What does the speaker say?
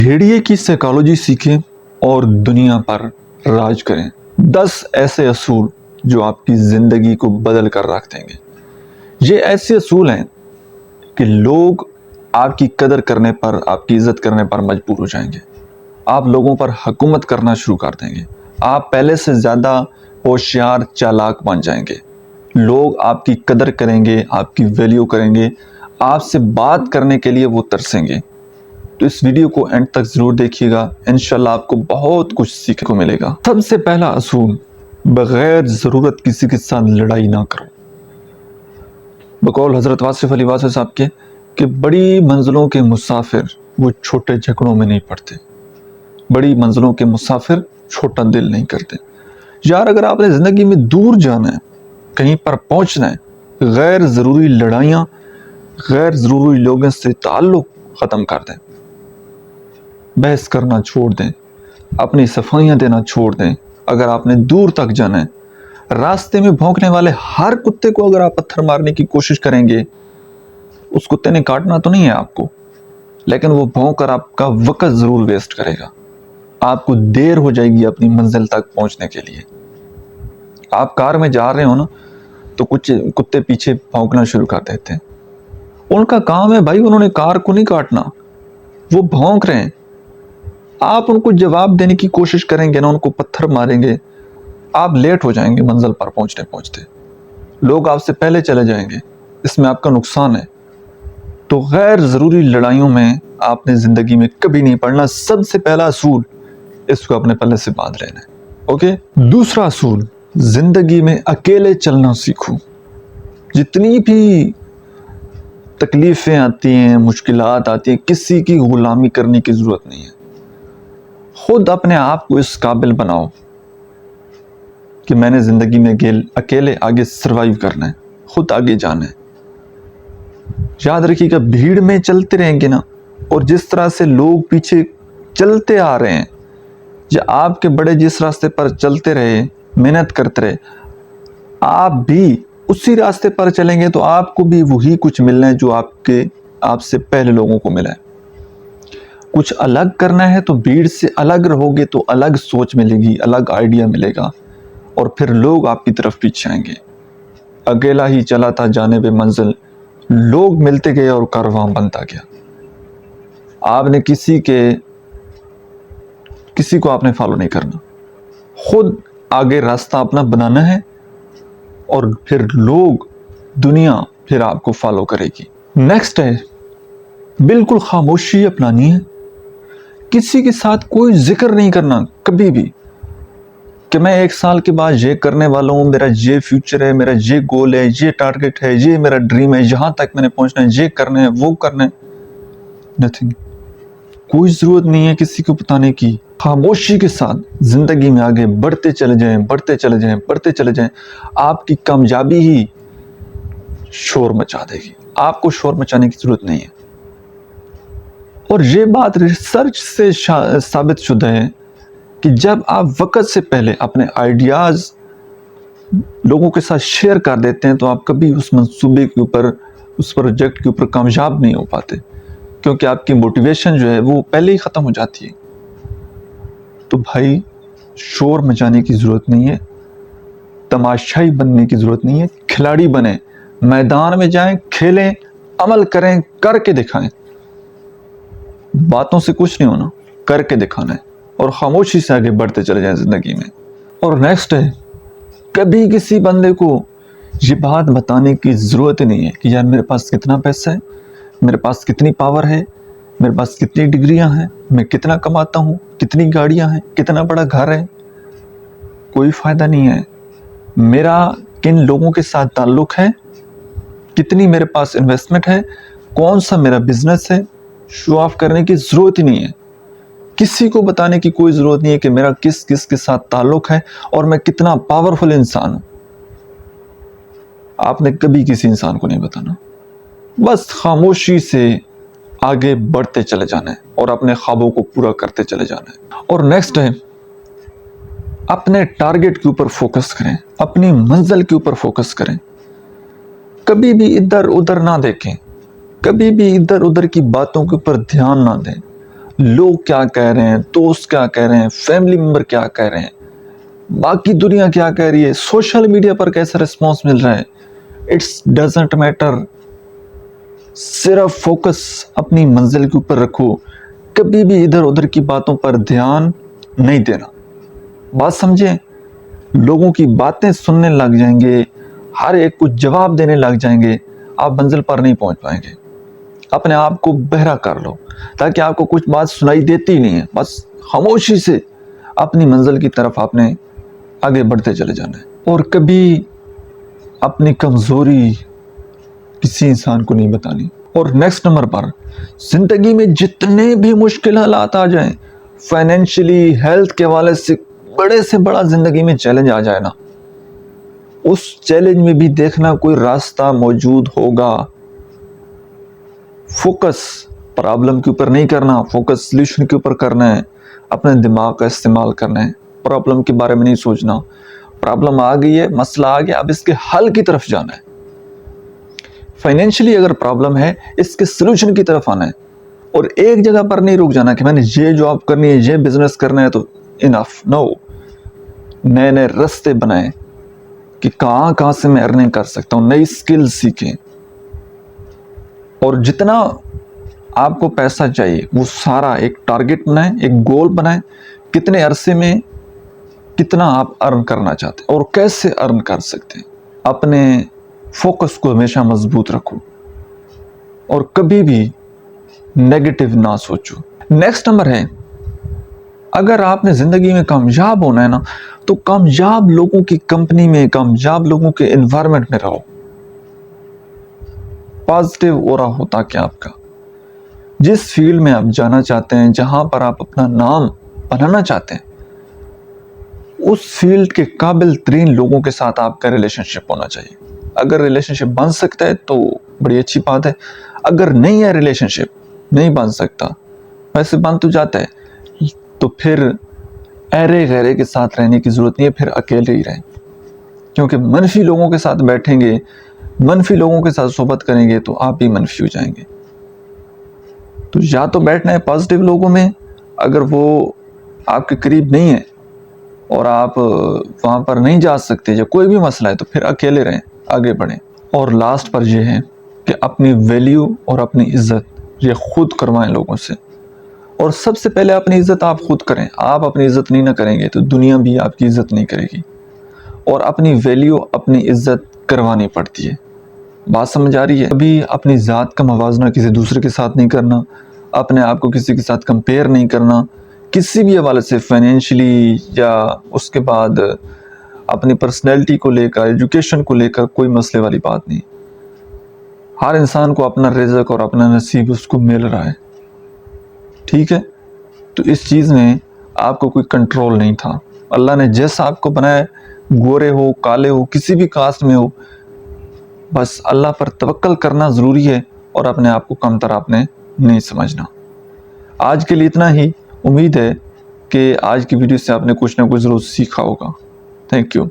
بھیڑیے کی سائیکالوجی سیکھیں اور دنیا پر راج کریں۔ 10 ایسے اصول جو آپ کی زندگی کو بدل کر رکھ دیں گے۔ یہ ایسے اصول ہیں کہ لوگ آپ کی قدر کرنے پر، آپ کی عزت کرنے پر مجبور ہو جائیں گے۔ آپ لوگوں پر حکومت کرنا شروع کر دیں گے۔ آپ پہلے سے زیادہ ہوشیار، چالاک بن جائیں گے۔ لوگ آپ کی قدر کریں گے، آپ کی ویلیو کریں گے، آپ سے بات کرنے کے لیے وہ ترسیں گے۔ تو اس ویڈیو کو اینڈ تک ضرور دیکھیے گا، انشاءاللہ آپ کو بہت کچھ سیکھنے کو ملے گا۔ سب سے پہلا اصول، بغیر ضرورت کسی کے ساتھ لڑائی نہ کرو۔ بقول حضرت واصف علی واصف صاحب کے کہ بڑی منزلوں کے مسافر وہ چھوٹے جھگڑوں میں نہیں پڑتے۔ بڑی منزلوں کے مسافر چھوٹا دل نہیں کرتے۔ یار اگر آپ نے زندگی میں دور جانا ہے، کہیں پر پہنچنا ہے، غیر ضروری لڑائیاں، غیر ضروری لوگوں سے تعلق ختم کر دیں۔ بحث کرنا چھوڑ دیں، اپنی صفائیاں دینا چھوڑ دیں۔ اگر آپ نے دور تک جانا ہے، راستے میں بھونکنے والے ہر کتے کو اگر آپ پتھر مارنے کی کوشش کریں گے، اس کتے نے کاٹنا تو نہیں ہے آپ کو، لیکن وہ بھونک کر آپ کا وقت ضرور ویسٹ کرے گا۔ آپ کو دیر ہو جائے گی اپنی منزل تک پہنچنے کے لیے۔ آپ کار میں جا رہے ہو نا، تو کچھ کتے پیچھے بھونکنا شروع کر دیتے ہیں۔ ان کا کام ہے بھائی، انہوں نے کار کو نہیں کاٹنا، وہ بھونک رہے ہیں۔ آپ ان کو جواب دینے کی کوشش کریں گے نا، ان کو پتھر ماریں گے، آپ لیٹ ہو جائیں گے منزل پر پہنچتے۔ لوگ آپ سے پہلے چلے جائیں گے، اس میں آپ کا نقصان ہے۔ تو غیر ضروری لڑائیوں میں آپ نے زندگی میں کبھی نہیں پڑنا۔ سب سے پہلا اصول، اس کو اپنے پلے سے باندھ لینا ہے۔ اوکے؟ دوسرا اصول، زندگی میں اکیلے چلنا سیکھو۔ جتنی بھی تکلیفیں آتی ہیں، مشکلات آتی ہیں، کسی کی غلامی کرنے کی ضرورت نہیں ہے۔ خود اپنے آپ کو اس قابل بناؤ کہ میں نے زندگی میں اکیلے آگے سروائیو کرنا ہے، خود آگے جانا ہے۔ یاد رکھیے کہ بھیڑ میں چلتے رہیں گے نا، اور جس طرح سے لوگ پیچھے چلتے آ رہے ہیں، یا آپ کے بڑے جس راستے پر چلتے رہے، محنت کرتے رہے، آپ بھی اسی راستے پر چلیں گے تو آپ کو بھی وہی کچھ ملنا ہے جو آپ سے پہلے لوگوں کو ملا ہے۔ کچھ الگ کرنا ہے تو بھیڑ سے الگ رہو گے تو الگ سوچ ملے گی، الگ آئیڈیا ملے گا، اور پھر لوگ آپ کی طرف پیچھے آئیں گے۔ اکیلا ہی چلا تھا جانب منزل، لوگ ملتے گئے اور کارواں بنتا گیا۔ آپ نے کسی کو آپ نے فالو نہیں کرنا، خود آگے راستہ اپنا بنانا ہے، اور پھر لوگ، دنیا پھر آپ کو فالو کرے گی۔ نیکسٹ ہے، بالکل خاموشی اپنانی ہے۔ کسی کے ساتھ کوئی ذکر نہیں کرنا کبھی بھی کہ میں 1 سال کے بعد یہ کرنے والا ہوں، میرا یہ فیوچر ہے، میرا یہ گول ہے، یہ ٹارگٹ ہے، یہ میرا ڈریم ہے، یہاں تک میں نے پہنچنا ہے، یہ کرنا ہے، وہ کرنا ہے۔ نتھنگ، کوئی ضرورت نہیں ہے کسی کو بتانے کی۔ خاموشی کے ساتھ زندگی میں آگے بڑھتے چلے جائیں، بڑھتے چلے جائیں، بڑھتے چلے جائیں۔ آپ کی کامیابی ہی شور مچا دے گی، آپ کو شور مچانے کی ضرورت نہیں ہے۔ اور یہ بات ریسرچ سے ثابت شدہ ہے کہ جب آپ وقت سے پہلے اپنے آئیڈیاز لوگوں کے ساتھ شیئر کر دیتے ہیں تو آپ کبھی اس منصوبے کے اوپر، اس پروجیکٹ کے اوپر کامیاب نہیں ہو پاتے، کیونکہ آپ کی موٹیویشن جو ہے وہ پہلے ہی ختم ہو جاتی ہے۔ تو بھائی، شور مچانے کی ضرورت نہیں ہے، تماشائی بننے کی ضرورت نہیں ہے، کھلاڑی بنیں، میدان میں جائیں، کھیلیں، عمل کریں، کر کے دکھائیں۔ باتوں سے کچھ نہیں ہونا، کر کے دکھانا ہے، اور خاموشی سے آگے بڑھتے چلے جائیں زندگی میں۔ اور نیکسٹ ہے، کبھی کسی بندے کو یہ بات بتانے کی ضرورت نہیں ہے کہ یار میرے پاس کتنا پیسہ ہے، میرے پاس کتنی پاور ہے، میرے پاس کتنی ڈگریاں ہیں، میں کتنا کماتا ہوں، کتنی گاڑیاں ہیں، کتنا بڑا گھر ہے۔ کوئی فائدہ نہیں ہے۔ میرا کن لوگوں کے ساتھ تعلق ہے، کتنی میرے پاس انویسٹمنٹ ہے، کون سا میرا بزنس ہے، شو آف کرنے کی ضرورت ہی نہیں ہے۔ کسی کو بتانے کی کوئی ضرورت نہیں ہے کہ میرا کس کے ساتھ تعلق ہے اور میں کتنا پاورفل انسان ہوں۔ آپ نے کبھی کسی انسان کو نہیں بتانا، بس خاموشی سے آگے بڑھتے چلے جانا ہے اور اپنے خوابوں کو پورا کرتے چلے جانا ہے۔ اور نیکسٹ ہے، اپنے ٹارگٹ کے اوپر فوکس کریں، اپنی منزل کے اوپر فوکس کریں۔ کبھی بھی ادھر ادھر نہ دیکھیں، کبھی بھی ادھر ادھر کی باتوں کے اوپر دھیان نہ دیں، لوگ کیا کہہ رہے ہیں، دوست کیا کہہ رہے ہیں، فیملی ممبر کیا کہہ رہے ہیں، باقی دنیا کیا کہہ رہی ہے، سوشل میڈیا پر کیسا رسپانس مل رہا ہے، اٹس ڈزنٹ میٹر. صرف فوکس اپنی منزل کے اوپر رکھو، کبھی بھی ادھر ادھر کی باتوں پر دھیان نہیں دینا. بات سمجھیں؟ لوگوں کی باتیں سننے لگ جائیں گے، ہر ایک کو جواب دینے لگ جائیں گے، آپ منزل پر نہیں پہنچ پائیں گے. اپنے آپ کو بہرا کر لو تاکہ آپ کو کچھ بات سنائی دیتی نہیں ہے، بس خاموشی سے اپنی منزل کی طرف آپ نے آگے بڑھتے چلے جانا ہے. اور کبھی اپنی کمزوری کسی انسان کو نہیں بتانی. اور نیکسٹ نمبر پر، زندگی میں جتنے بھی مشکل حالات آ جائیں، فائنینشلی، ہیلتھ کے حوالے سے بڑے سے بڑا زندگی میں چیلنج آ جائے نا، اس چیلنج میں بھی دیکھنا کوئی راستہ موجود ہوگا. فوکس پرابلم کے اوپر نہیں کرنا، فوکس سلیوشن کے اوپر کرنا ہے، اپنے دماغ کا استعمال کرنا ہے. پرابلم کے بارے میں نہیں سوچنا، پرابلم آ گئی ہے، مسئلہ آ گیا، اب اس کے حل کی طرف جانا ہے. فائنینشلی اگر پرابلم ہے، اس کے سلوشن کی طرف آنا ہے، اور ایک جگہ پر نہیں رک جانا کہ میں نے یہ جاب کرنی ہے، یہ بزنس کرنا ہے تو انف. نو، نئے نئے رستے بنائیں کہ کہاں کہاں سے میں ارننگ کر سکتا ہوں، نئی سکل سیکھیں، اور جتنا آپ کو پیسہ چاہیے وہ سارا ایک ٹارگٹ بنائیں، ایک گول بنائیں، کتنے عرصے میں کتنا آپ ارن کرنا چاہتے ہیں اور کیسے ارن کر سکتے ہیں. اپنے فوکس کو ہمیشہ مضبوط رکھو اور کبھی بھی نیگیٹو نہ سوچو. نیکسٹ نمبر ہے، اگر آپ نے زندگی میں کامیاب ہونا ہے نا، تو کامیاب لوگوں کی کمپنی میں، کامیاب لوگوں کے انوائرمنٹ میں رہو. پازیٹیو اورا ہوتا کہ آپ کا جس فیلڈ میں آپ جانا چاہتے ہیں، جہاں پر آپ اپنا نام بنانا چاہتے ہیں، اس فیلڈ کے قابل ترین لوگوں کے ساتھ آپ کا ریلیشن شپ ہونا چاہیے. اگر ریلیشن شپ بن سکتا ہے تو بڑی اچھی بات ہے، اگر نہیں ہے ریلیشن شپ، نہیں بن سکتا، ویسے بن تو جاتا ہے، تو پھر ایرے غیرے کے ساتھ رہنے کی ضرورت نہیں ہے، پھر اکیلے ہی رہیں. کیونکہ منفی لوگوں کے ساتھ بیٹھیں گے، منفی لوگوں کے ساتھ صحبت کریں گے تو آپ بھی منفی ہو جائیں گے. تو یا تو بیٹھنا ہے پازیٹیو لوگوں میں، اگر وہ آپ کے قریب نہیں ہے اور آپ وہاں پر نہیں جا سکتے یا کوئی بھی مسئلہ ہے، تو پھر اکیلے رہیں، آگے بڑھیں. اور لاسٹ پر یہ ہے کہ اپنی ویلیو اور اپنی عزت یہ خود کروائیں لوگوں سے. اور سب سے پہلے اپنی عزت آپ خود کریں. آپ اپنی عزت نہیں نہ کریں گے تو دنیا بھی آپ کی عزت نہیں کرے گی. اور اپنی ویلیو، اپنی عزت کروانی پڑتی ہے. بات سمجھ آ رہی ہے؟ کبھی اپنی ذات کا موازنہ کسی دوسرے کے ساتھ نہیں کرنا، اپنے آپ کو کسی کے ساتھ کمپیئر نہیں کرنا، کسی بھی حوالے سے، فائنینشلی یا اس کے بعد اپنی پرسنالٹی کو لے کر، ایجوکیشن کو لے کر کوئی مسئلے والی بات نہیں. ہر انسان کو اپنا رزق اور اپنا نصیب اس کو مل رہا ہے، ٹھیک ہے؟ تو اس چیز میں آپ کو کوئی کنٹرول نہیں تھا. اللہ نے جیسا آپ کو بنایا، گورے ہو، کالے ہو، کسی بھی کاسٹ میں ہو، بس اللہ پر توکل کرنا ضروری ہے اور اپنے آپ کو کمتر آپ نے نہیں سمجھنا. آج کے لیے اتنا ہی. امید ہے کہ آج کی ویڈیو سے آپ نے کچھ نہ کچھ ضرور سیکھا ہوگا. Thank you.